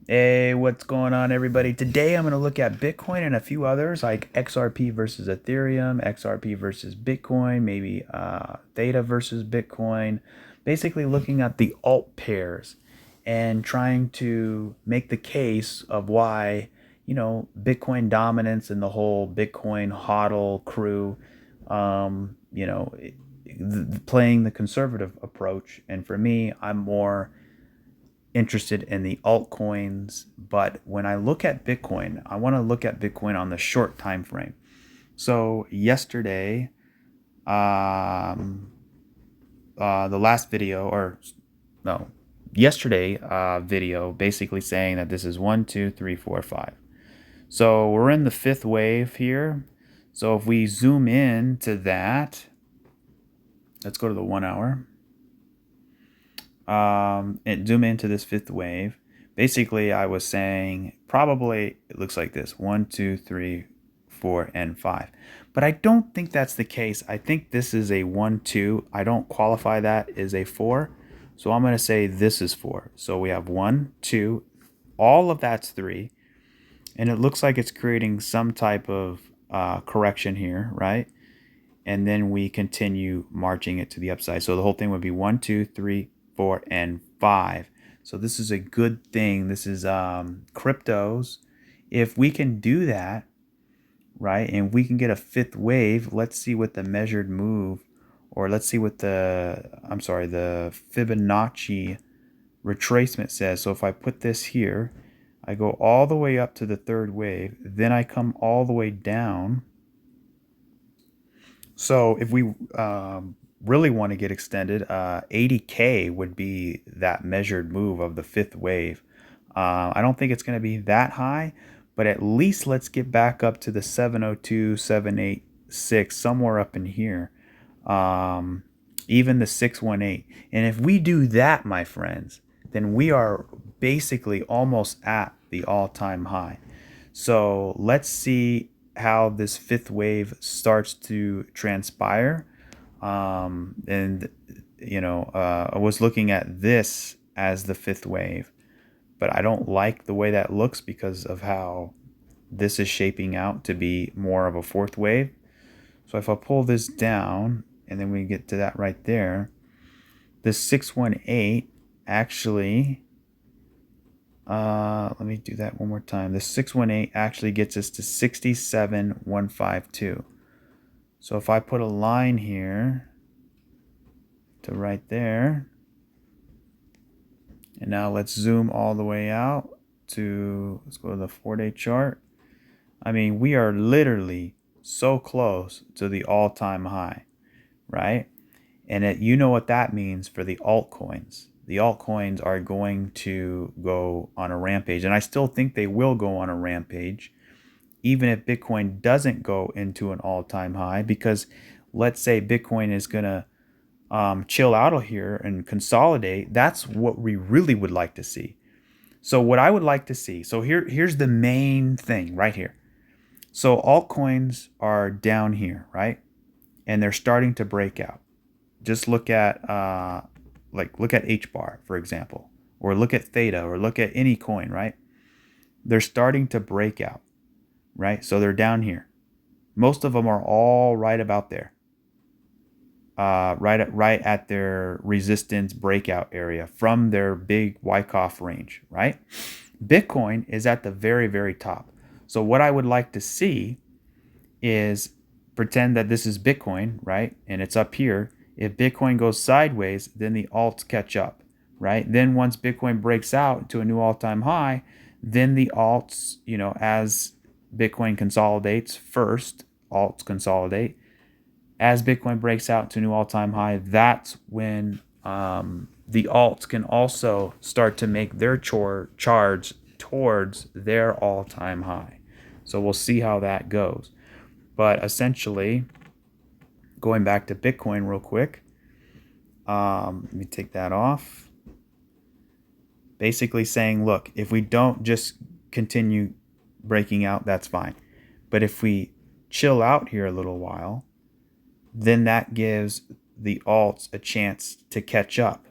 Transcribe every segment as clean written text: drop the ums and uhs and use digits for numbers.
Hey, what's going on, everybody? Today I'm going to look at Bitcoin and a few others like XRP versus Ethereum, XRP versus Bitcoin, maybe Theta versus Bitcoin. Basically, looking at the alt pairs and trying to make the case of why, Bitcoin dominance and the whole Bitcoin hodl crew, playing the conservative approach. And for me, I'm more interested in the altcoins, but when I look at Bitcoin, I want to look at Bitcoin on the short time frame. So yesterday, the last video, or no, yesterday video, basically saying that this is 1, 2, 3, 4, 5. So we're in the fifth wave here. So if we zoom in to that, let's go to the 1 hour. And zoom into this fifth wave. Basically, I was saying probably it looks like this: 1, 2, 3, 4, and 5. But I don't think that's the case. I think this is a 1, 2. I don't qualify that as a 4. So I'm going to say this is 4. So we have 1, 2, all of that's 3. And it looks like it's creating some type of correction here, right? And then we continue marching it to the upside. So the whole thing would be 1, 2, 3, 4, and 5. So this is a good thing. This is cryptos. If we can do that, right, and we can get a fifth wave, let's see what the measured move, or let's see what the Fibonacci retracement says. So if I put this here, I go all the way up to the third wave, then I come all the way down. So if we really want to get extended, 80K would be that measured move of the fifth wave. I don't think it's going to be that high, but at least let's get back up to the 702, 786, somewhere up in here. Even the 618. And if we do that, my friends, then we are basically almost at the all-time high. So let's see how this fifth wave starts to transpire. And I was looking at this as the fifth wave, but I don't like the way that looks because of how this is shaping out to be more of a fourth wave. So if I pull this down and then we get to that right there, this 618 actually, let me do that one more time. The 618 actually gets us to 67,152. So if I put a line here to right there, and now let's zoom all the way out to, let's go to the 4-day chart. I mean, we are literally so close to the all-time high, right? And you know what that means for the altcoins. The altcoins are going to go on a rampage, and I still think they will go on a rampage, even if Bitcoin doesn't go into an all-time high, because let's say Bitcoin is going to chill out of here and consolidate. That's what we really would like to see. So what I would like to see, so here's the main thing right here. So altcoins are down here, right? And they're starting to break out. Just look at look at H bar, for example, or look at Theta, or look at any coin, right? They're starting to break out, right? So they're down here. Most of them are all right about there. Right at their resistance breakout area from their big Wyckoff range, right? Bitcoin is at the very, very top. So what I would like to see is pretend that this is Bitcoin, right? And it's up here. If Bitcoin goes sideways, then the alts catch up, right? Then once Bitcoin breaks out to a new all-time high, then the alts, as Bitcoin consolidates first, alts consolidate. As Bitcoin breaks out to a new all-time high, that's when the alts can also start to make their charge towards their all-time high. So we'll see how that goes. But essentially, going back to Bitcoin real quick, let me take that off. Basically saying, look, if we don't just continue breaking out, that's fine. But if we chill out here a little while, then that gives the alts a chance to catch up,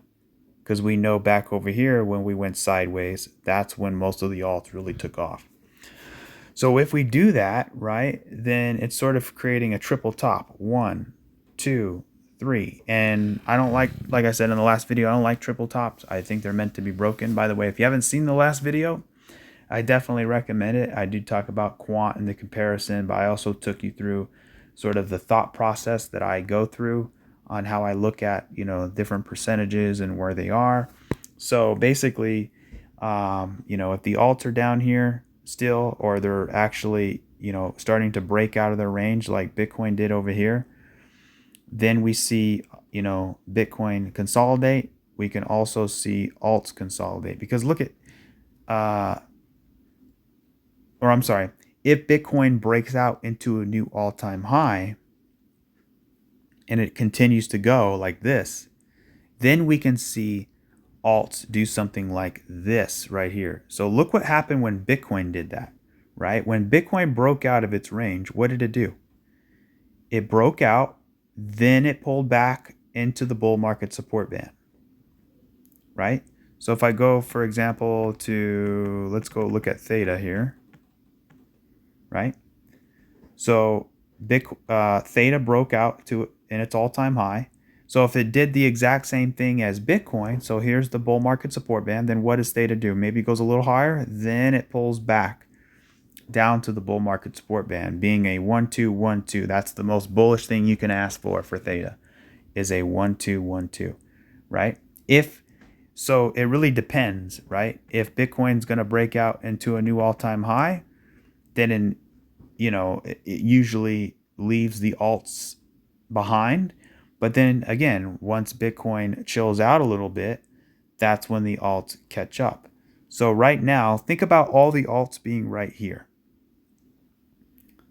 because we know back over here when we went sideways, that's when most of the alts really took off. So if we do that, right, then it's sort of creating a triple top. 1, 2, 3. And I don't like I said in the last video, I don't like triple tops. I think they're meant to be broken. By the way, if you haven't seen the last video, I definitely recommend it. I do talk about quant and the comparison, but I also took you through sort of the thought process that I go through on how I look at, different percentages and where they are. So basically, if the alts are down here still, or they're actually, starting to break out of their range like Bitcoin did over here, then we see, Bitcoin consolidate. We can also see alts consolidate, because look at, or I'm sorry, if Bitcoin breaks out into a new all-time high and it continues to go like this, then we can see alts do something like this right here. So look what happened when Bitcoin did that, right? When Bitcoin broke out of its range, what did it do? It broke out, then it pulled back into the bull market support band, right? So if I go, for example, let's go look at Theta here, right? So Theta broke out in its all-time high. So if it did the exact same thing as Bitcoin, so here's the bull market support band, then what does Theta do? Maybe it goes a little higher, then it pulls back down to the bull market support band, being a 1-2-1-2. That's the most bullish thing you can ask for Theta, is a 1-2-1-2, right? So it really depends, right? If Bitcoin's going to break out into a new all-time high, then it usually leaves the alts behind. But then again, once Bitcoin chills out a little bit, that's when the alts catch up. So right now, think about all the alts being right here.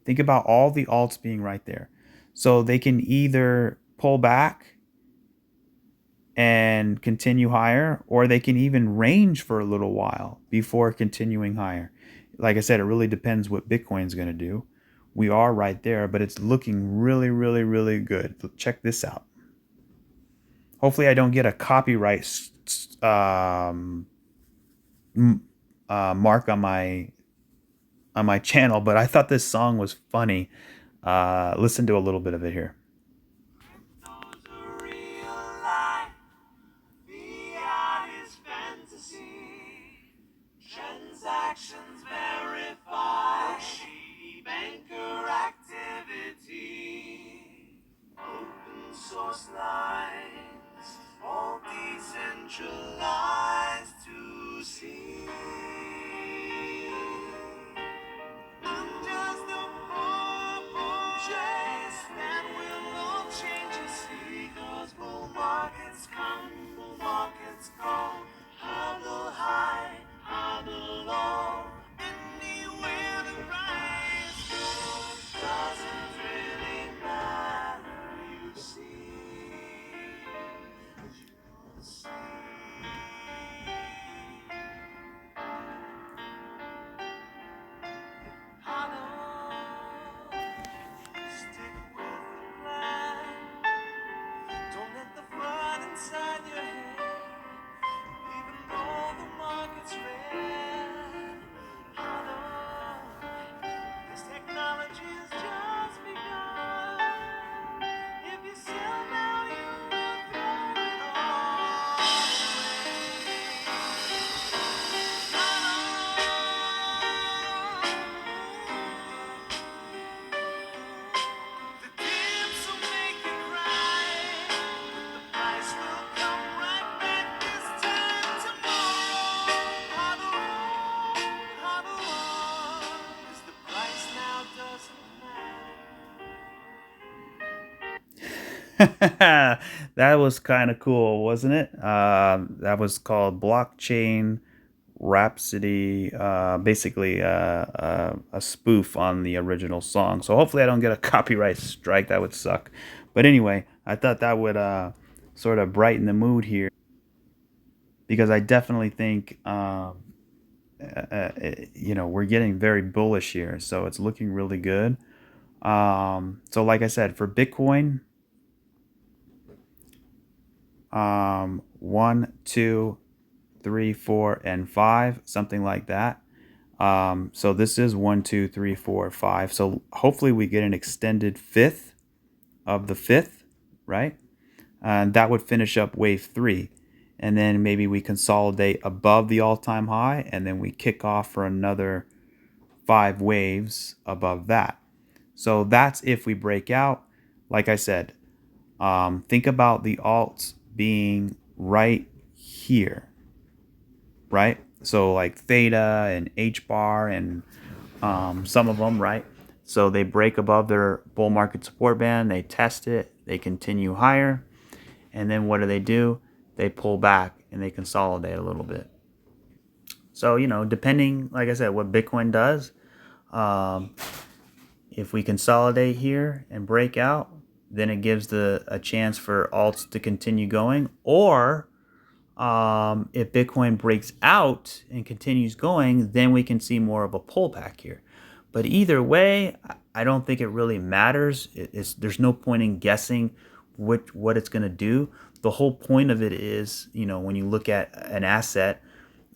Think about all the alts being right there. So they can either pull back and continue higher, or they can even range for a little while before continuing higher. Like I said, it really depends what Bitcoin's going to do. We are right there, but it's looking really, really, really good. Check this out. Hopefully I don't get a copyright mark on my channel, but I thought this song was funny. Listen to a little bit of it here. Transactions verified, shady banker activity, open source lines, all decentralized to see. I'm just a purple chase that will all change you see, cause bull markets come, bull markets go, hodl high, hodl low, anywhere the price goes, doesn't really matter, you see, you'll see. Stick with the plan. Don't let the fun inside your head, even though the market's red. This technology has just begun. If you sell now, you will throw it all away. The dance will make you cry, but the price will come right back this time tomorrow. Hodl on, 'cause the price now doesn't matter. That was kind of cool, wasn't it? That was called Blockchain Rhapsody, basically a spoof on the original song. So hopefully I don't get a copyright strike. That would suck. But anyway, I thought that would sort of brighten the mood here, because I definitely think we're getting very bullish here. So it's looking really good. So like I said, for Bitcoin, 1, 2, 3, 4, and 5, something like that. So this is 1, 2, 3, 4, 5. So hopefully we get an extended fifth of the fifth, right? And that would finish up wave 3. And then maybe we consolidate above the all-time high, and then we kick off for another 5 waves above that. So that's if we break out. Like I said, think about the alts being right here, right? So like Theta and H bar and some of them, right? So they break above their bull market support band, they test it, they continue higher, and then what do? They pull back and they consolidate a little bit. So, depending, like I said, what Bitcoin does, if we consolidate here and break out, then it gives a chance for alts to continue going. Or if Bitcoin breaks out and continues going, then we can see more of a pullback here. But either way, I don't think it really matters. There's no point in guessing what it's going to do. The whole point of it is, when you look at an asset,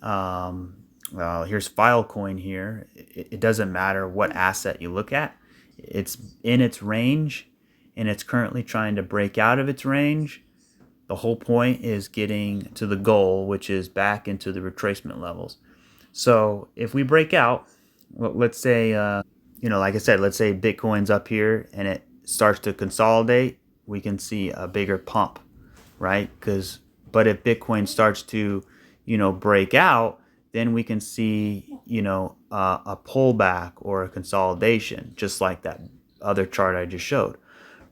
here's Filecoin here. It doesn't matter what asset you look at. It's in its range, and it's currently trying to break out of its range. The whole point is getting to the goal, which is back into the retracement levels. So if we break out, let's say, like I said, let's say Bitcoin's up here and it starts to consolidate, we can see a bigger pump, right? But if Bitcoin starts to, break out, then we can see, a pullback or a consolidation, just like that other chart I just showed,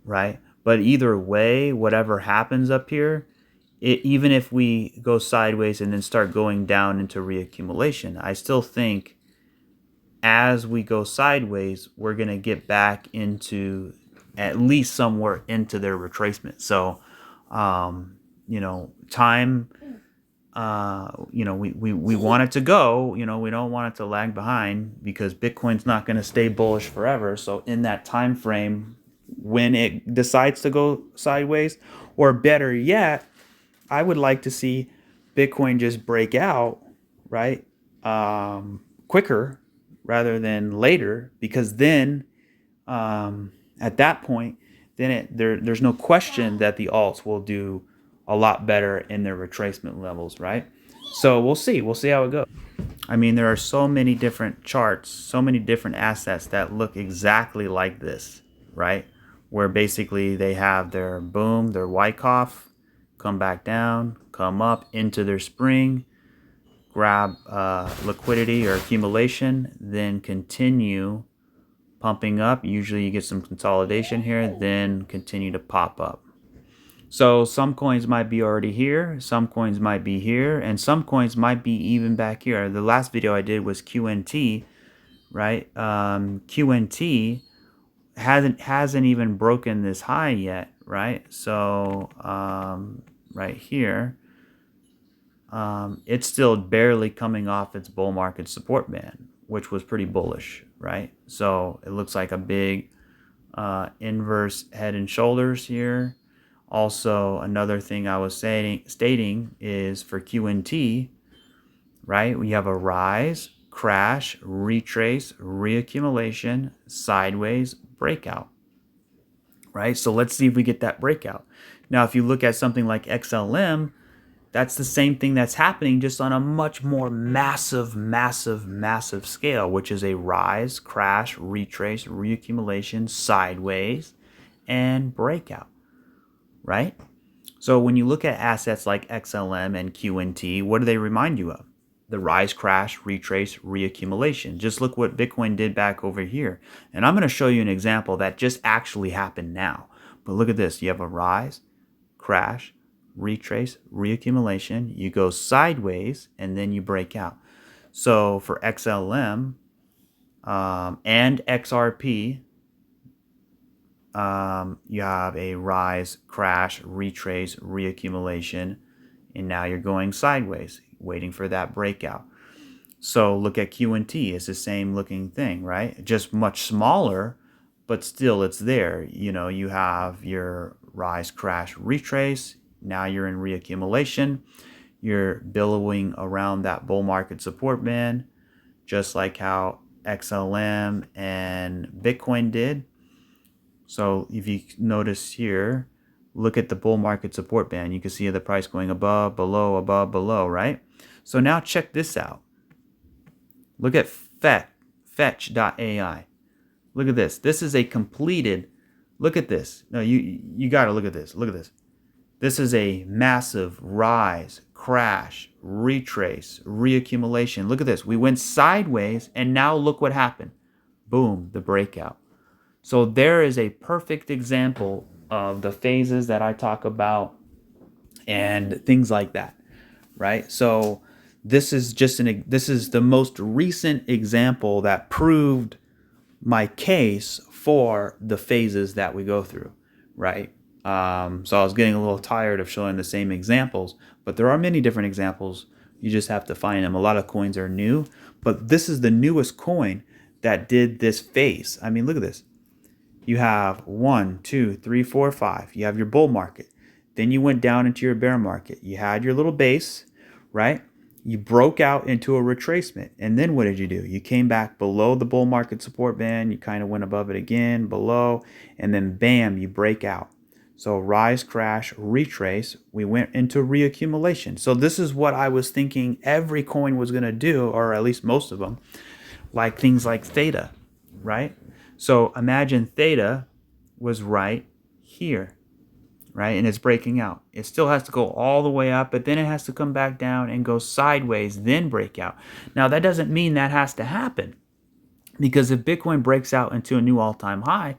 right? But either way, whatever happens up here, even if we go sideways and then start going down into reaccumulation, I still think as we go sideways, we're going to get back into at least somewhere into their retracement. So, time, we want it to go, we don't want it to lag behind because Bitcoin's not going to stay bullish forever. So in that time frame, when it decides to go sideways, or better yet, I would like to see Bitcoin just break out, right? Quicker rather than later, because then at that point, then there's no question that the alts will do a lot better in their retracement levels, right? So we'll see how it goes. I mean, there are so many different charts, so many different assets that look exactly like this, right? Where basically they have their boom, their Wyckoff, come back down, come up into their spring, grab liquidity or accumulation, then continue pumping up. Usually you get some consolidation here, then continue to pop up. So some coins might be already here, some coins might be here, and some coins might be even back here. The last video I did was QNT, right? QNT hasn't even broken this high yet, right? So right here, it's still barely coming off its bull market support band, which was pretty bullish, right? So it looks like a big inverse head and shoulders here. Also, another thing I was stating is for QNT, right? We have a rise, crash, retrace, reaccumulation, sideways, breakout, right? So let's see if we get that breakout. Now, if you look at something like XLM, that's the same thing that's happening, just on a much more massive scale, which is a rise, crash, retrace, reaccumulation, sideways, and breakout, right? So when you look at assets like XLM and QNT, what do they remind you of? The rise, crash, retrace, reaccumulation. Just look what Bitcoin did back over here. And I'm going to show you an example that just actually happened now. But look at this. You have a rise, crash, retrace, reaccumulation. You go sideways, and then you break out. So for XLM and XRP, you have a rise, crash, retrace, reaccumulation, and now you're going sideways, waiting for that breakout. So look at QNT. It's the same looking thing, right? Just much smaller, but still it's there. You have your rise, crash, retrace. Now you're in reaccumulation. You're billowing around that bull market support band, just like how XLM and Bitcoin did. So if you notice here, look at the bull market support band. You can see the price going above, below, right? So now check this out. Look at Fetch.ai. Look at this. This is a completed, look at this. No, you got to look at this. Look at this. This is a massive rise, crash, retrace, reaccumulation. Look at this. We went sideways, and now look what happened. Boom, the breakout. So there is a perfect example of the phases that I talk about and things like that, right? So this is the most recent example that proved my case for the phases that we go through, right? So I was getting a little tired of showing the same examples, but there are many different examples. You just have to find them. A lot of coins are new, but this is the newest coin that did this phase. I mean, look at this. You have 1, 2, 3, 4, 5. You have your bull market. Then you went down into your bear market. You had your little base, right? You broke out into a retracement. And then what did you do? You came back below the bull market support band. You kind of went above it again, below, and then bam, you break out. So rise, crash, retrace. We went into reaccumulation. So this is what I was thinking every coin was going to do, or at least most of them, like things like Theta, right? So imagine Theta was right here, right? And it's breaking out. It still has to go all the way up, but then it has to come back down and go sideways, then break out. Now, that doesn't mean that has to happen, because if Bitcoin breaks out into a new all-time high,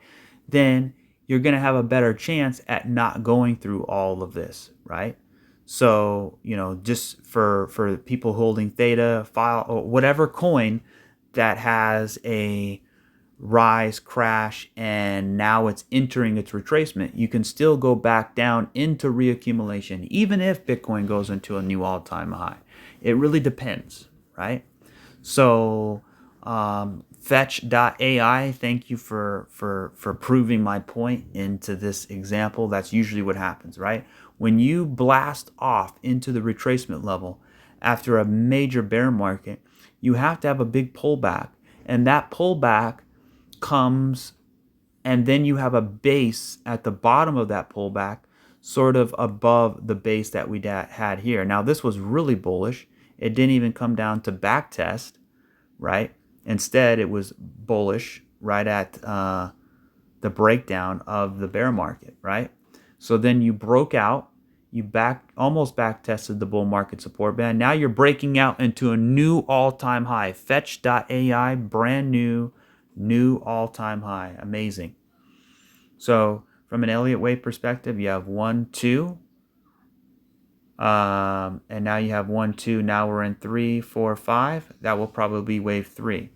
then you're going to have a better chance at not going through all of this, right? So, just for people holding Theta, file, or whatever coin that has a rise, crash, and now it's entering its retracement, you can still go back down into reaccumulation, even if Bitcoin goes into a new all-time high. It really depends, right? So Fetch.ai, thank you for proving my point into this example. That's usually what happens, right? When you blast off into the retracement level after a major bear market, you have to have a big pullback, and that pullback comes, and then you have a base at the bottom of that pullback, sort of above the base that we had here. Now, this was really bullish. It didn't even come down to back test, right? Instead, it was bullish right at the breakdown of the bear market, right? So then you broke out, you almost back tested the bull market support band. Now you're breaking out into a new all-time high. Fetch.ai, brand new all-time high. Amazing. So from an Elliott wave perspective, you have 1, 2, and now you have 1, 2. Now we're in 3, 4, 5. That will probably be wave 3.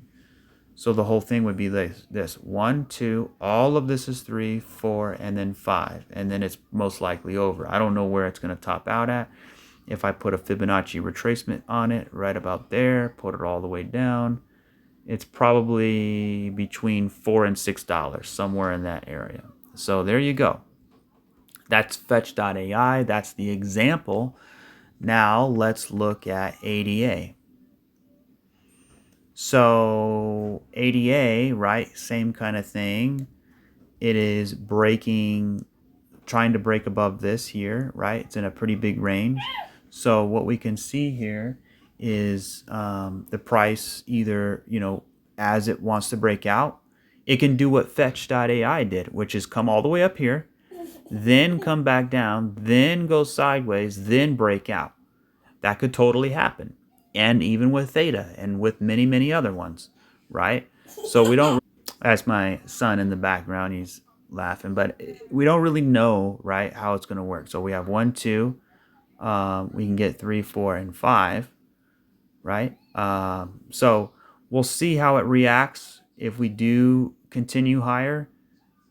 So the whole thing would be this 1, 2, all of this is 3, 4, and then 5, and then it's most likely over. I don't know where it's going to top out at. If I put a Fibonacci retracement on it, right about there, put it all the way down, it's probably between $4 and $6, somewhere in that area. So there you go. That's Fetch.ai. That's the example. Now let's look at ADA. So ADA, right, same kind of thing. It is trying to break above this here, right? It's in a pretty big range. So what we can see here is the price either, as it wants to break out, it can do what Fetch.ai did, which is come all the way up here, then come back down, then go sideways, then break out. That could totally happen. And even with Theta and with many, many other ones, right? So we don't, that's my son in the background, he's laughing, but we don't really know, right, how it's going to work. So we have 1, 2, we can get 3, 4, and 5, right? So we'll see how it reacts if we do continue higher,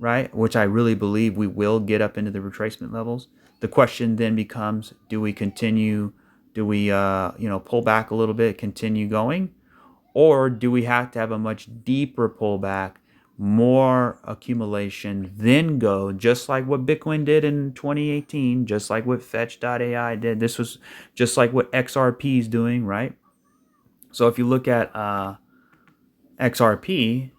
right? Which I really believe we will get up into the retracement levels. The question then becomes, do we continue? Do we, pull back a little bit, continue going? Or do we have to have a much deeper pullback more accumulation, then go, just like what Bitcoin did in 2018, just like what Fetch.ai did. This was just like what XRP is doing, right? So if you look at XRP,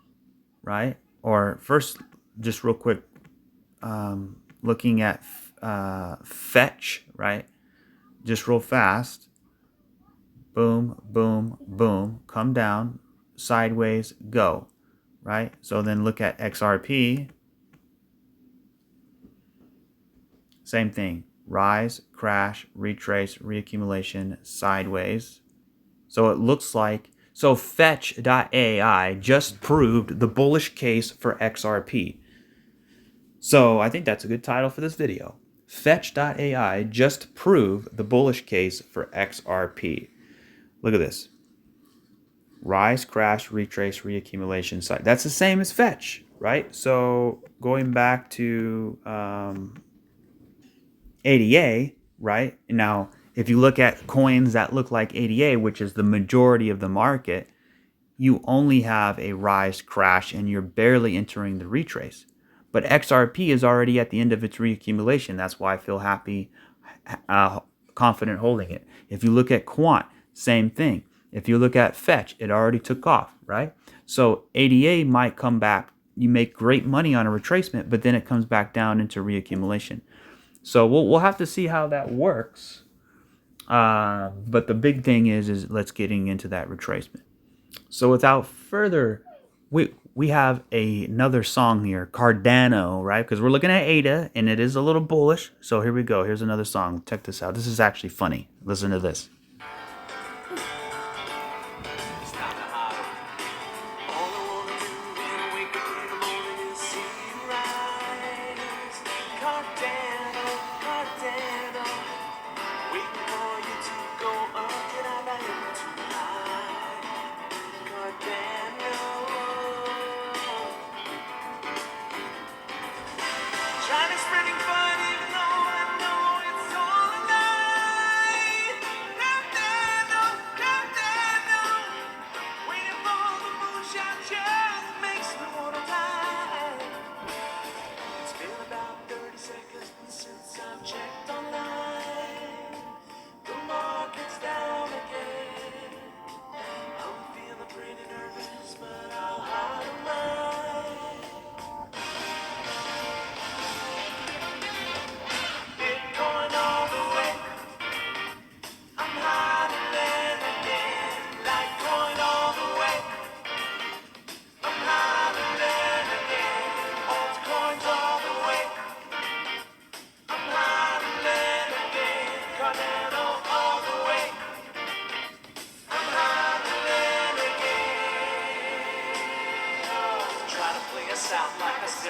right? Or first, just real quick, looking at Fetch, right? Just real fast. Boom, boom, boom. Come down, sideways, go, right? So then look at XRP. Same thing. Rise, crash, retrace, reaccumulation, sideways. So it looks like, so Fetch.ai just proved the bullish case for XRP. So I think that's a good title for this video. Fetch.ai just proved the bullish case for XRP. Look at this. Rise, crash, retrace, reaccumulation side. That's the same as Fetch, right? So going back to ADA, right? Now, if you look at coins that look like ADA, which is the majority of the market, you only have a rise, crash, and you're barely entering the retrace. But XRP is already at the end of its reaccumulation. That's why I feel happy, confident holding it. If you look at Quant, same thing. If you look at Fetch, it already took off, right? So ADA might come back. You make great money on a retracement, but then it comes back down into reaccumulation. So we'll have to see how that works. But the big thing is let's getting into that retracement. So without further, we have another song here, Cardano, right? Because we're looking at ADA, and it is a little bullish. So here we go. Here's another song. Check this out. This is actually funny. Listen to this.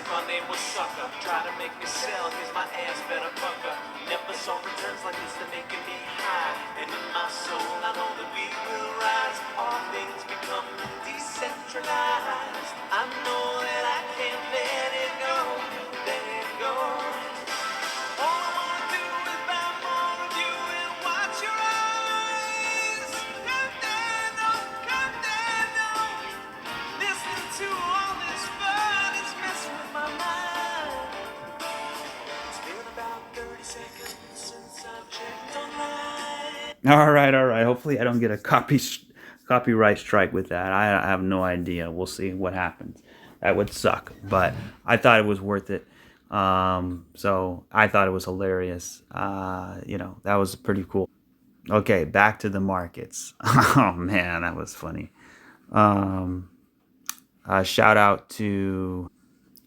My name was Sucker, try to make me sell, here's my ass better fucker. Never saw returns like this, they're making me high. And in my soul, I know that we will rise. All things become decentralized. I know that I can't let it go, let it go. All I wanna do is buy more of you and watch your eyes. Cardano, Cardano. Listening to all this fun is messing with my mind. It's been about 30 seconds since I've checked online. All right. Hopefully I don't get a copyright strike with that. I have no idea. We'll see what happens. That would suck, but I thought it was worth it. So I thought it was hilarious. That was pretty cool. Okay, back to the markets. Oh man, that was funny. Shout out to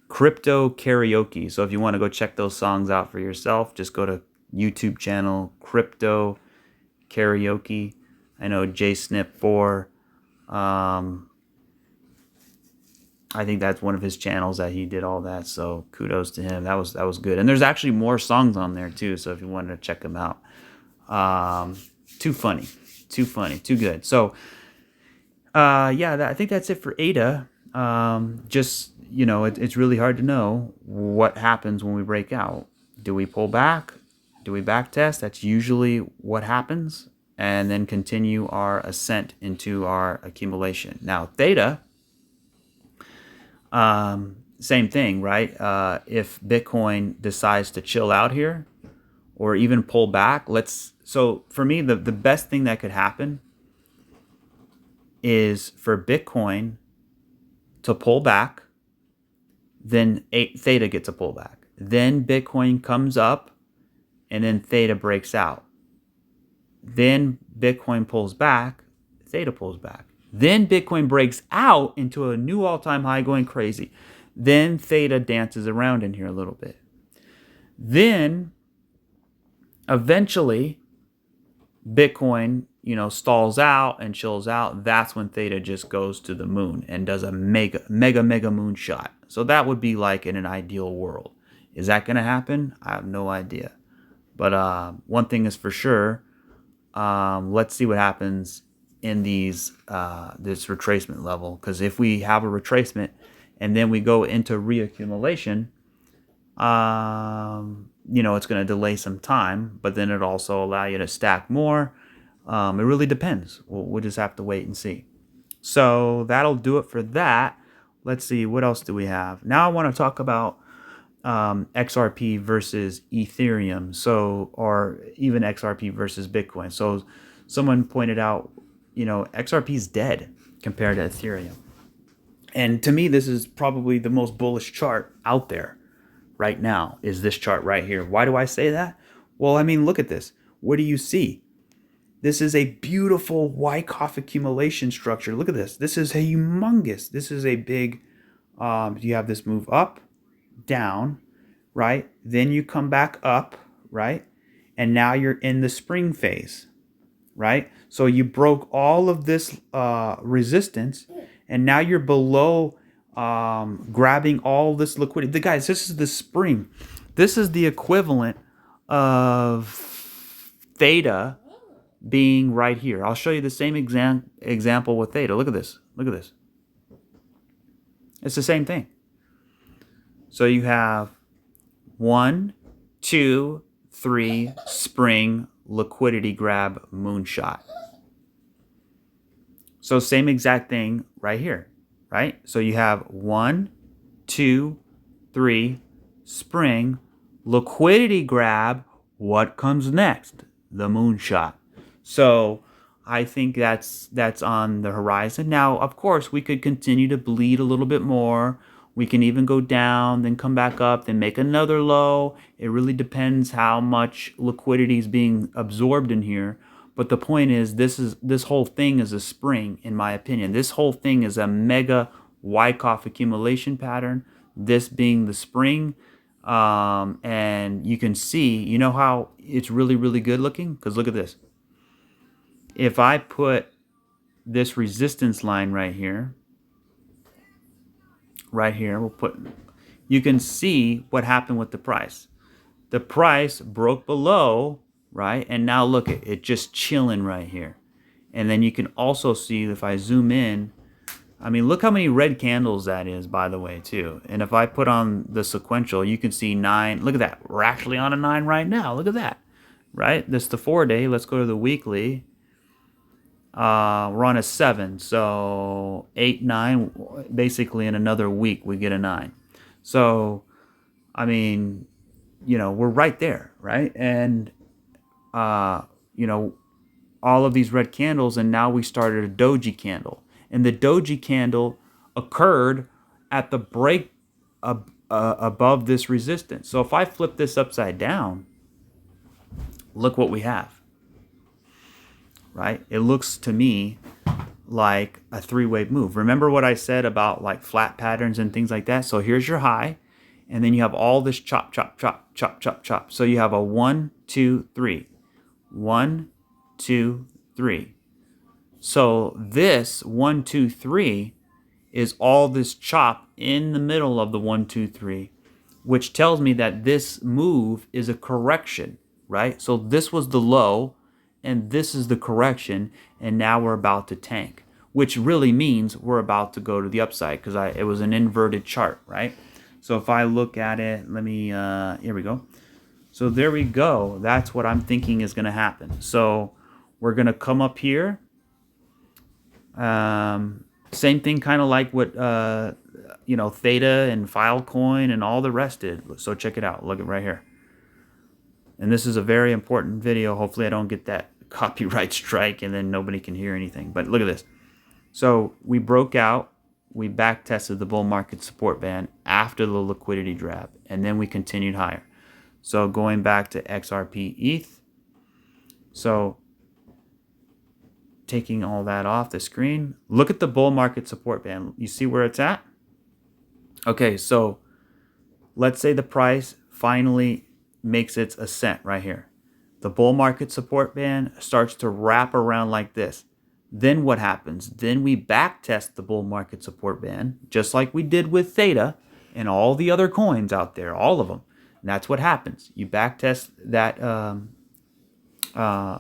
Crypto Karaoke. So if you want to go check those songs out for yourself, just go to YouTube channel Crypto Karaoke. I know JSnip4. I think that's one of his channels that he did all that. So kudos to him. That was good. And there's actually more songs on there too. So if you wanted to check them out, too funny, too good. So I think that's it for ADA. It's really hard to know what happens when we break out. Do we pull back? Do we back test? That's usually what happens, and then continue our ascent into our accumulation. Now, Theta, Same thing, right? If Bitcoin decides to chill out here or even pull back, so for me, the best thing that could happen is for Bitcoin to pull back, then Theta gets a pullback. Then Bitcoin comes up, and then Theta breaks out. Then Bitcoin pulls back, Theta pulls back. Then Bitcoin breaks out into a new all-time high going crazy. Then Theta dances around in here a little bit. Then eventually Bitcoin, stalls out and chills out. That's when Theta just goes to the moon and does a mega moonshot. So that would be like in an ideal world. Is that going to happen? I have no idea. But one thing is for sure. Let's see what happens in this retracement level. Because if we have a retracement and then we go into reaccumulation, it's going to delay some time, but then it also allow you to stack more. It really depends. We'll just have to wait and see. So that'll do it for that. Let's see, what else do we have? Now I want to talk about XRP versus Ethereum, or even XRP versus Bitcoin. So someone pointed out, XRP is dead compared to Ethereum. And to me, this is probably the most bullish chart out there right now, is this chart right here. Why do I say that? Well, I mean, look at this. What do you see? This is a beautiful Wyckoff accumulation structure. Look at this. This is a humongous. This is a big, you have this move up, down, right? Then you come back up, right? And now you're in the spring phase, right? So you broke all of this resistance, and now you're below, grabbing all this liquidity. Guys, this is the spring. This is the equivalent of Theta being right here. I'll show you the same example with Theta. Look at this. Look at this. It's the same thing. So you have 1, 2, 3, spring, liquidity grab, moonshot. So same exact thing right here, right? So you have 1, 2, 3, spring, liquidity grab. What comes next? The moonshot. So I think that's on the horizon. Now, of course, we could continue to bleed a little bit more. We can even go down, then come back up, then make another low. It really depends how much liquidity is being absorbed in here. But the point is, this whole thing is a spring, in my opinion. This whole thing is a mega Wyckoff accumulation pattern. This being the spring. And you can see, how it's really, really good looking? Because look at this. If I put this resistance line right here, you can see what happened with the price. The price broke below, right? And now look, it just chilling right here. And then you can also see, if I zoom in, I mean, look how many red candles that is, by the way, too. And if I put on the sequential, you can see 9. Look at that. We're actually on a 9 right now. Look at that, right? This is the 4-day. Let's go to the weekly. We're on a 7. So 8, 9, basically in another week, we get a 9. So, I mean, we're right there, right? And, all of these red candles, and now we started a doji candle. And the doji candle occurred at the break above this resistance. So if I flip this upside down, look what we have, right? It looks to me like a 3-wave move. Remember what I said about like flat patterns and things like that? So here's your high, and then you have all this chop, chop, chop, chop, chop, chop. So you have a 1, 2, 3. 1, 2, 3. So this 1, 2, 3 is all this chop in the middle of the 1, 2, 3, which tells me that this move is a correction, right? So this was the low, and this is the correction, and now we're about to tank, which really means we're about to go to the upside, because it was an inverted chart, right? So if I look at it, here we go. So there we go. That's what I'm thinking is going to happen. So we're going to come up here. Same thing, kind of like what Theta and Filecoin and all the rest did. So check it out. Look at right here. And this is a very important video. Hopefully I don't get that copyright strike and then nobody can hear anything. But look at this. So we broke out. We back tested the bull market support band after the liquidity drop. And then we continued higher. So going back to XRP ETH. So taking all that off the screen. Look at the bull market support band. You see where it's at? Okay, so let's say the price finally makes its ascent right here. The bull market support band starts to wrap around like this. Then what happens? Then we back test the bull market support band, just like we did with Theta and all the other coins out there, all of them. And that's what happens. You back test that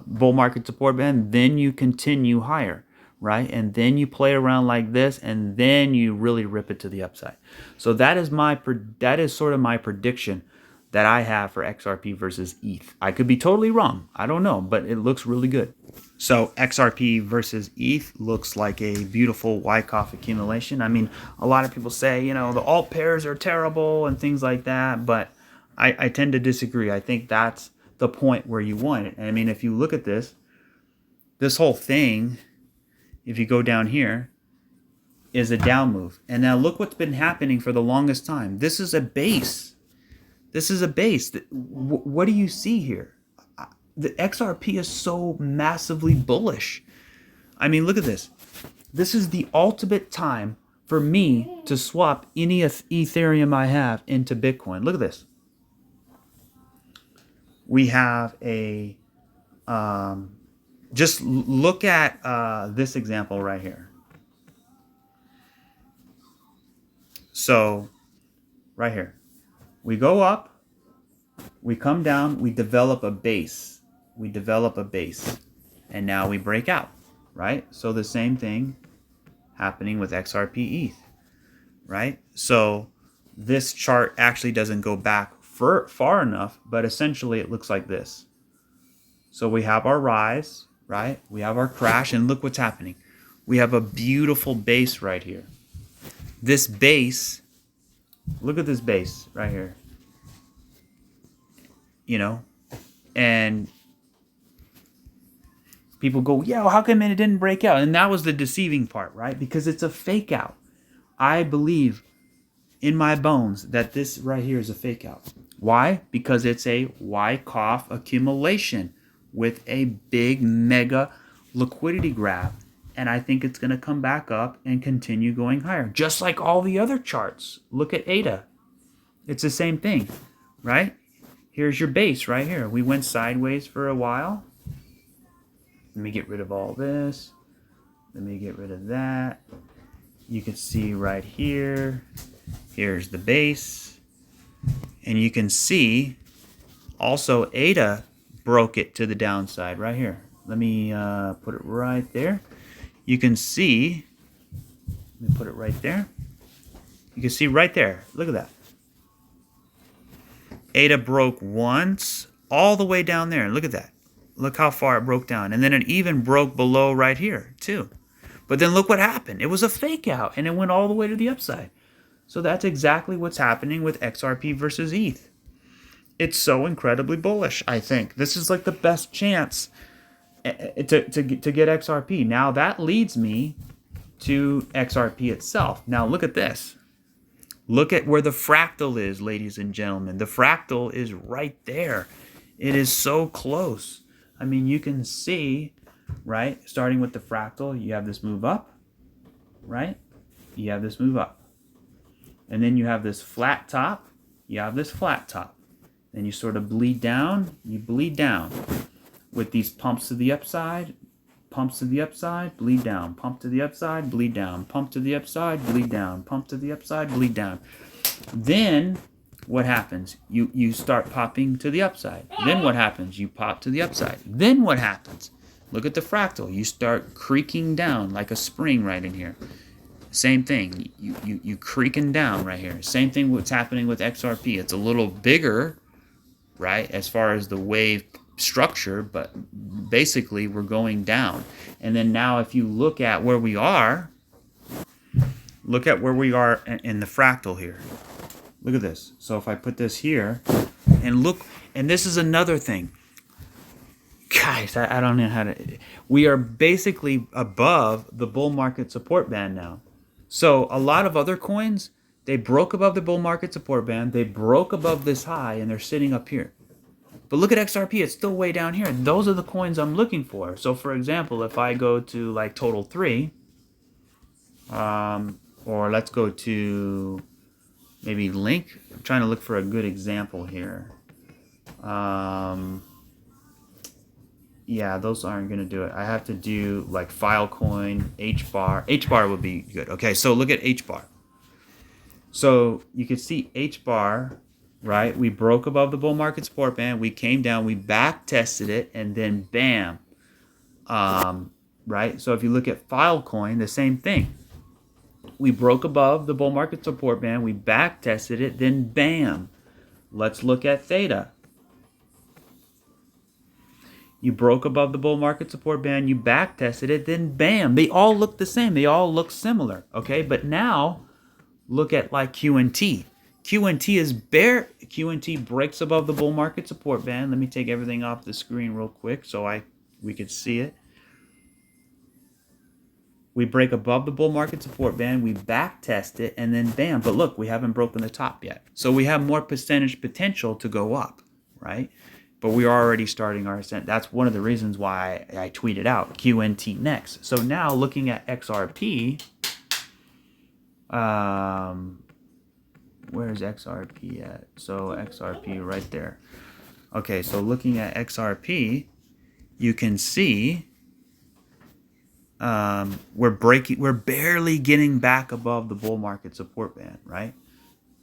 bull market support band, then you continue higher, right? And then you play around like this, and then you really rip it to the upside. So that is sort of my prediction that I have for XRP versus ETH. I could be totally wrong. I don't know, but it looks really good. So XRP versus ETH looks like a beautiful Wyckoff accumulation. I mean, a lot of people say, the alt pairs are terrible and things like that, but I tend to disagree. I think that's the point where you want it. And I mean, if you look at this whole thing, if you go down here, is a down move. And now look what's been happening for the longest time. This is a base. This is a base. What do you see here? The XRP is so massively bullish. I mean, look at this. This is the ultimate time for me to swap any Ethereum I have into Bitcoin. Look at this. We have a, just look at this example right here. So, right here. We go up, we come down, we develop a base. And now we break out, right? So the same thing happening with XRP ETH, right? So this chart actually doesn't go back far enough, but essentially it looks like this. So we have our rise, right? We have our crash, and look what's happening. We have a beautiful base right here. This base, look at this base right here. And people go, yeah, well, how come it didn't break out? And that was the deceiving part, right? Because it's a fake out. I believe in my bones that this right here is a fake out. Why? Because it's a Wyckoff accumulation with a big mega liquidity grab. And I think it's going to come back up and continue going higher. Just like all the other charts. Look at ADA. It's the same thing, right? Here's your base right here. We went sideways for a while. Let me get rid of all this. Let me get rid of that. You can see right here. Here's the base. And you can see also ADA broke it to the downside right here. Let me put it right there. You can see, let me put it right there. You can see right there. Look at that. ADA broke once all the way down there. Look at that. Look how far it broke down. And then it even broke below right here too. But then look what happened. It was a fake out and it went all the way to the upside. So that's exactly what's happening with XRP versus ETH. It's so incredibly bullish, I think. This is like the best chance to get XRP. Now that leads me to XRP itself. Now look at this. Look at where the fractal is, ladies and gentlemen. The fractal is right there. It is so close. I mean, you can see, right, starting with the fractal, you have this move up, right? You have this move up. And then you have this flat top. You have this flat top. Then you sort of bleed down. You bleed down with these pumps to the upside, pumps to the upside, bleed down, pump to the upside, bleed down, pump to the upside, bleed down, pump to the upside, bleed down. Then what happens? You start popping to the upside. Then what happens? You pop to the upside. Then what happens? Look at the fractal. You start creaking down like a spring right in here. Same thing. You creaking down right here. Same thing what's happening with XRP. It's a little bigger, right, as far as the wave structure, but basically we're going down. And then now if you look at where we are, look at where we are in the fractal here. Look at this. So if I put this here, and look, and this is another thing. Guys, I don't know how to... We are basically above the bull market support band now. So a lot of other coins, they broke above the bull market support band. They broke above this high, and they're sitting up here. But look at XRP. It's still way down here. Those are the coins I'm looking for. So, for example, if I go to, like, Total 3, or let's go to maybe Link. I'm trying to look for a good example here. Yeah, those aren't going to do it. I have to do like Filecoin, HBAR. HBAR would be good. Okay, so look at HBAR. So you can see HBAR, right? We broke above the bull market support band. We came down, we back tested it, and then bam. Right? So if you look at Filecoin, the same thing. We broke above the bull market support band. We back tested it, then bam. Let's look at Theta. You broke above the bull market support band, you back tested it, then bam. They all look the same. They all look similar. Okay, but now look at like QNT. QNT is bare. QNT breaks above the bull market support band. Let me take everything off the screen real quick so we could see it. We break above the bull market support band, we back test it, and then bam. But look, we haven't broken the top yet. So we have more percentage potential to go up, right? But we are already starting our ascent. That's one of the reasons why I tweeted out QNT next. So now looking at XRP, where's XRP at? So XRP right there. Okay, so looking at XRP, you can see we're barely getting back above the bull market support band, right?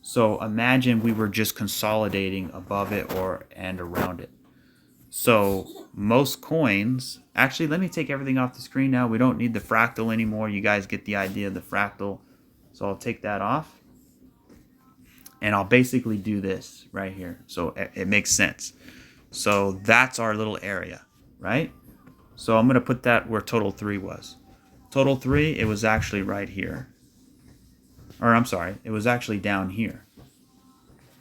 So imagine we were just consolidating above it and around it. So most coins, actually, let me take everything off the screen now. We don't need the fractal anymore. You guys get the idea of the fractal. So I'll take that off. And I'll basically do this right here. So it makes sense. So that's our little area, right? So I'm going to put that where Total 3 was. Total 3, it was actually right here. Or I'm sorry, it was actually down here,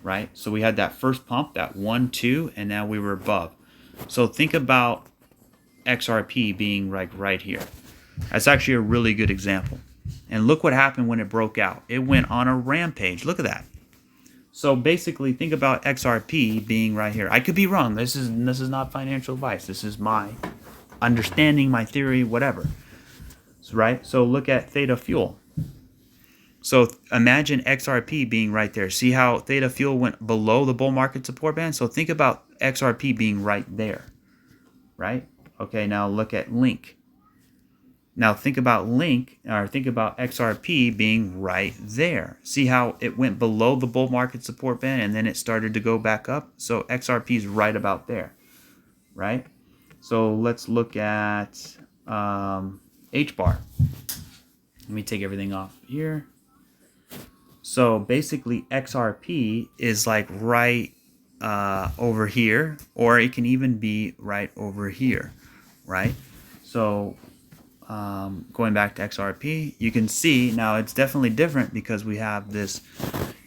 right? So we had that first pump, that 1, 2, and now we were above. So think about XRP being like right here. That's actually a really good example. And look what happened when it broke out. It went on a rampage. Look at that. So basically, think about XRP being right here. I could be wrong. This is not financial advice. This is my understanding, my theory, whatever. Right? So look at Theta Fuel. So imagine XRP being right there. See how Theta Fuel went below the bull market support band? So think about XRP being right there, right? Okay, now look at Link. Now think about XRP being right there. See how it went below the bull market support band and then it started to go back up? So XRP is right about there, right? So let's look at HBAR. Let me take everything off here. So basically XRP is like right over here, or it can even be right over here, right? So going back to XRP, you can see now it's definitely different because we have this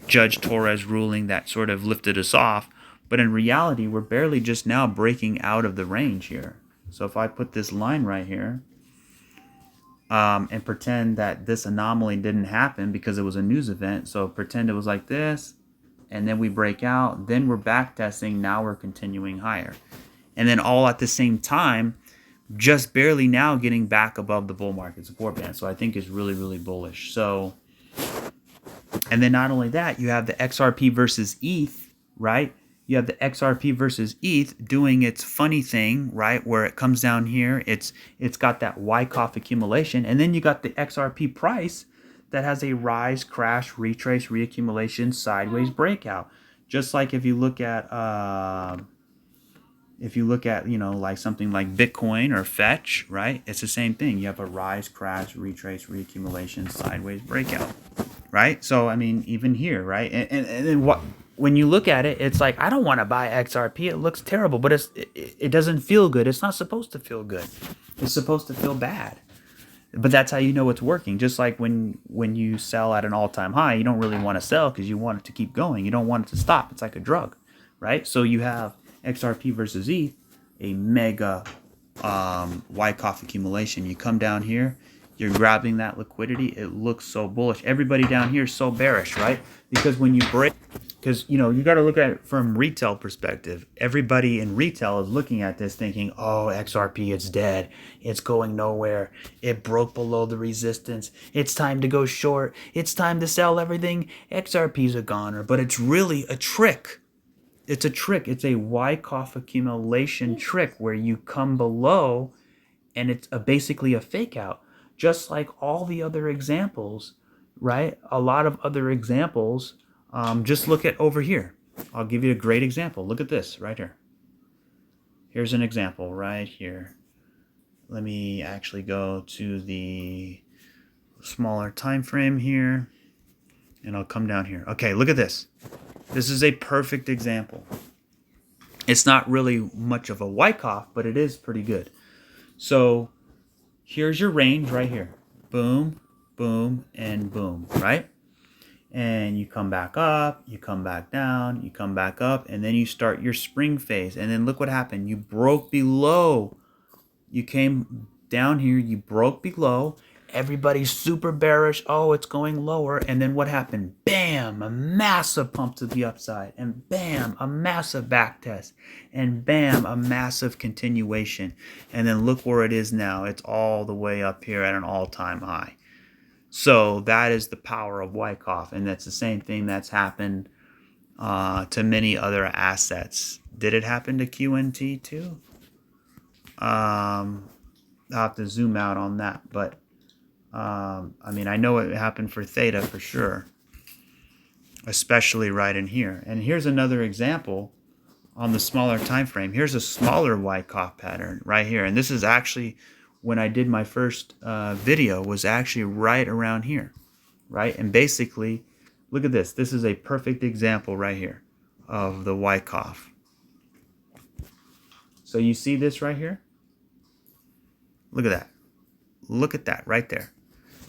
Judge Torres ruling that sort of lifted us off, but in reality we're barely just now breaking out of the range here. So if I put this line right here, and pretend that this anomaly didn't happen because it was a news event. So pretend it was like this, and then we break out, then we're back testing, now we're continuing higher. And then all at the same time, just barely now getting back above the bull market support band. So I think it's really, really bullish. So, and then not only that, you have the XRP versus ETH, right? You have the XRP versus ETH doing its funny thing, right? Where it comes down here, it's got that Wyckoff accumulation, and then you got the XRP price that has a rise, crash, retrace, reaccumulation, sideways breakout. Just like if you look at you know, like something like Bitcoin or Fetch, right? It's the same thing. You have a rise, crash, retrace, reaccumulation, sideways breakout, right? So I mean, even here, right? And then what? When you look at it, it's like, I don't want to buy XRP. It looks terrible, but it doesn't feel good. It's not supposed to feel good. It's supposed to feel bad. But that's how you know it's working. Just like when you sell at an all-time high, you don't really want to sell because you want it to keep going. You don't want it to stop. It's like a drug, right? So you have XRP versus ETH, a mega Wyckoff accumulation. You come down here, you're grabbing that liquidity. It looks so bullish. Everybody down here is so bearish, right? Because when you break, because you got to look at it from retail perspective. Everybody in retail is looking at this thinking, oh, XRP, it's dead, it's going nowhere, it broke below the resistance, it's time to go short, it's time to sell everything, XRP's a goner. But it's really a trick. It's a trick. It's a Wyckoff accumulation trick where you come below and it's basically a fake out, just like all the other examples, right? A lot of other examples. Just look at over here. I'll give you a great example. Look at this right here. Here's an example right here. Let me actually go to the smaller time frame here, and I'll come down here. Okay, look at this. This is a perfect example. It's not really much of a Wyckoff, but it is pretty good. So here's your range right here. Boom, boom, and boom, right? And you come back up, you come back down, you come back up, and then you start your spring phase. And then look what happened. You broke below. You came down here, you broke below. Everybody's super bearish. Oh, it's going lower. And then what happened? Bam, a massive pump to the upside. And bam, a massive back test. And bam, a massive continuation. And then look where it is now. It's all the way up here at an all-time high. So that is the power of Wyckoff. And that's the same thing that's happened to many other assets. Did it happen to QNT too? I'll have to zoom out on that. But I mean, I know it happened for Theta for sure, especially right in here. And here's another example on the smaller time frame. Here's a smaller Wyckoff pattern right here. And this is actually when I did my first video, was actually right around here, right? And basically, look at this. This is a perfect example right here of the Wyckoff. So you see this right here? Look at that. Look at that right there.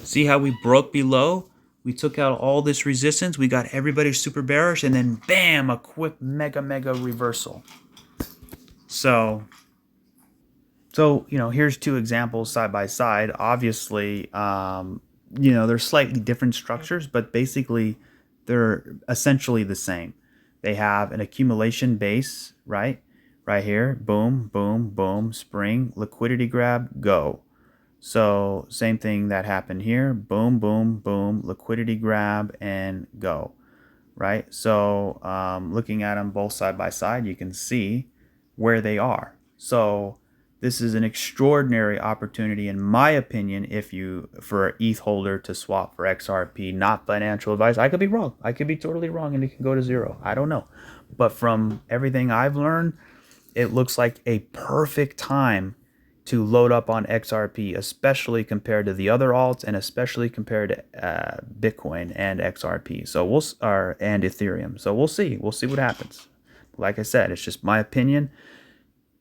See how we broke below? We took out all this resistance. We got everybody super bearish. And then bam, a quick mega reversal. So here's two examples side by side. Obviously, they're slightly different structures, but basically they're essentially the same. They have an accumulation base, right? Right here. Boom, boom, boom, spring, liquidity grab, go. So same thing that happened here. Boom, boom, boom, liquidity grab, and go, right? So looking at them both side by side, you can see where they are. So this is an extraordinary opportunity, in my opinion, for an ETH holder to swap for XRP. Not financial advice. I could be wrong. I could be totally wrong, and it can go to zero. I don't know. But from everything I've learned, it looks like a perfect time to load up on XRP, especially compared to the other alts, and especially compared to Bitcoin and XRP. And Ethereum. So we'll see. We'll see what happens. Like I said, it's just my opinion.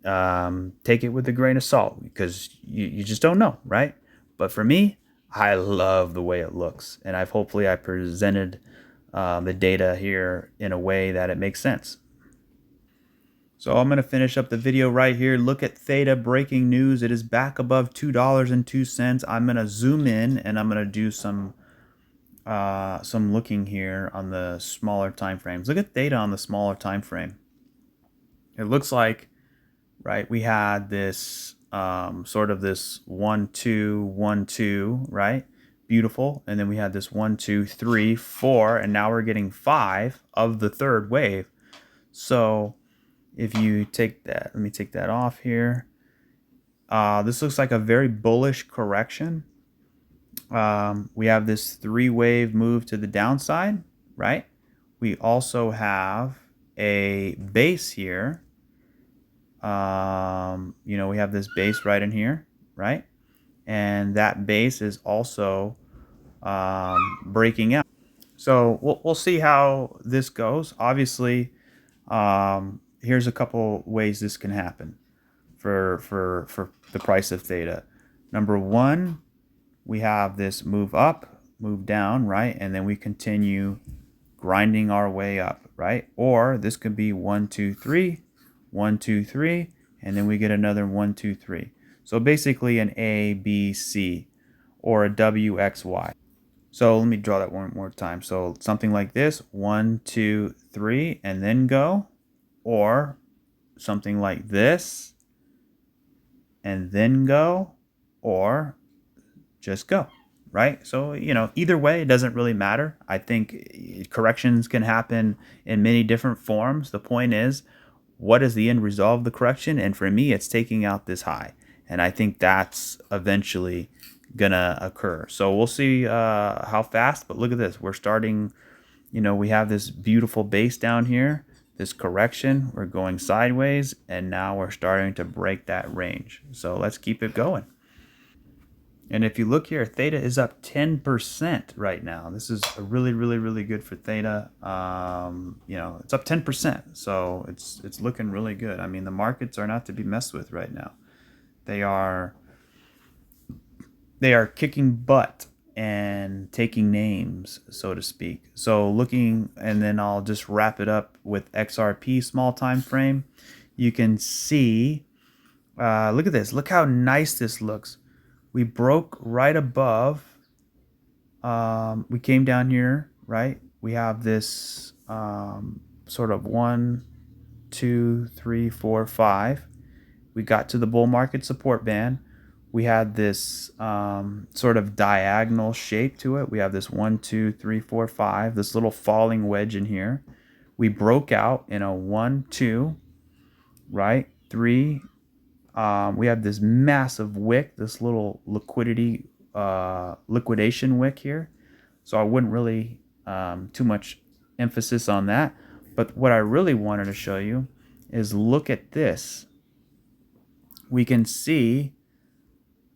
Take it with a grain of salt because you just don't know, right? But for me, I love the way it looks, and hopefully I presented the data here in a way that it makes sense. So I'm going to finish up the video right here. Look at Theta, breaking news. It is back above $2.02. I'm going to zoom in and I'm going to do some looking here on the smaller time frames. Look at Theta on the smaller time frame. It looks like, right, we had this sort of this 1 2 1 2, right? Beautiful. And then we had this 1 2 3 4, and now we're getting 5 of the third wave. So if you take that, let me take that off here. This looks like a very bullish correction. We have this 3-wave move to the downside, right? We also have a base here. We have this base right in here, right? And that base is also breaking out. So we'll see how this goes. Obviously, here's a couple ways this can happen for the price of Theta. Number one, we have this move up, move down, right? And then we continue grinding our way up, right? Or this could be 1, 2, 3, 1, 2, 3, and then we get another 1, 2, 3. So basically an A, B, C, or a W, X, Y. So let me draw that one more time. So something like this, 1, 2, 3, and then go, or something like this, and then go, or just go, right? So, either way, it doesn't really matter. I think corrections can happen in many different forms. The point is, what is the end result of the correction? And for me, it's taking out this high. And I think that's eventually gonna occur. So we'll see how fast, but look at this. We're starting, we have this beautiful base down here, this correction, we're going sideways, and now we're starting to break that range. So let's keep it going. And if you look here, Theta is up 10% right now. This is a really, really, really good for Theta. It's up 10%. So it's looking really good. I mean, the markets are not to be messed with right now. They are kicking butt and taking names, so to speak. So looking, and then I'll just wrap it up with XRP small time frame. You can see, look at this. Look how nice this looks. We broke right above. We came down here, right? We have this sort of 1, 2, 3, 4, 5. We got to the bull market support band. We had this sort of diagonal shape to it. We have this 1, 2, 3, 4, 5, this little falling wedge in here. We broke out in a 1, 2, right? 3. We have this massive wick, this little liquidation wick here. So I wouldn't really too much emphasis on that. But what I really wanted to show you is look at this. We can see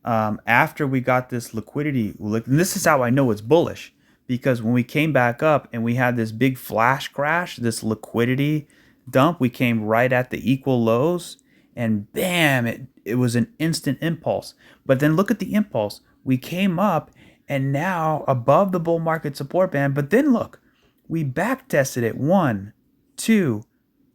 after we got this liquidity, and this is how I know it's bullish, because when we came back up and we had this big flash crash, this liquidity dump, we came right at the equal lows, and bam, it was an instant impulse. But then look at the impulse. We came up and now above the bull market support band, but then look, we back tested it 1, 2,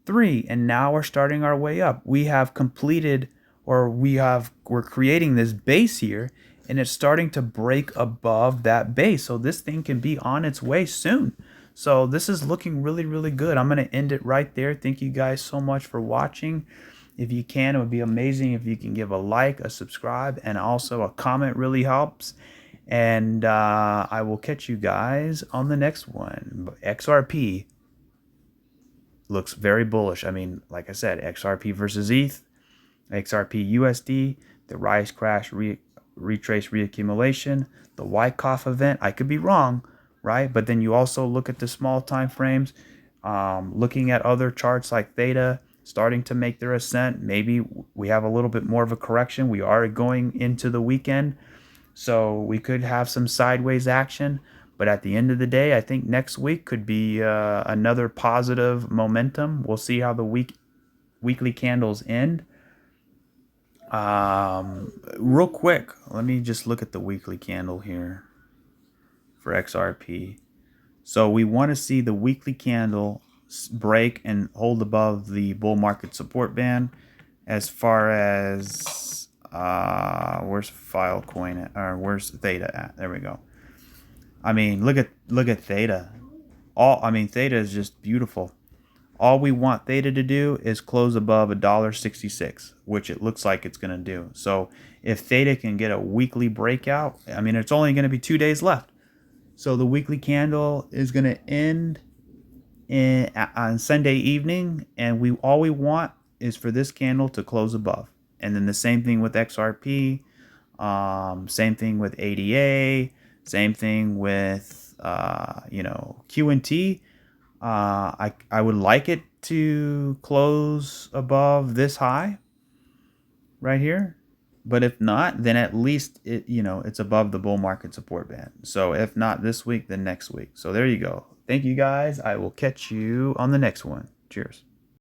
3, and now we're starting our way up. We have completed, or we're creating this base here, and it's starting to break above that base. So this thing can be on its way soon. So this is looking really, really good. I'm going to end it right there. Thank you guys so much for watching. If you can, it would be amazing if you can give a like, a subscribe, and also a comment really helps. And I will catch you guys on the next one. XRP looks very bullish. I mean, like I said, XRP versus ETH, XRP USD, the rise, crash, retrace, reaccumulation, the Wyckoff event. I could be wrong, right? But then you also look at the small time frames, looking at other charts like Theta starting to make their ascent. Maybe we have a little bit more of a correction. We are going into the weekend, so we could have some sideways action. But at the end of the day, I think next week could be another positive momentum. We'll see how the weekly candles end. Real quick, let me just look at the weekly candle here for XRP. So we want to see the weekly candle break and hold above the bull market support band. As far as where's Filecoin at, or where's Theta at? There we go. I mean, look at Theta. Theta is just beautiful. All we want Theta to do is close above $1.66, which it looks like it's going to do. So if Theta can get a weekly breakout, I mean, it's only going to be 2 days left. So the weekly candle is going to end on Sunday evening, and all we want is for this candle to close above. And then the same thing with XRP, same thing with ADA, same thing with QNT. I would like it to close above this high right here, but if not, then at least it's above the bull market support band. So if not this week, then next week. So there you go. Thank you guys. I will catch you on the next one. Cheers.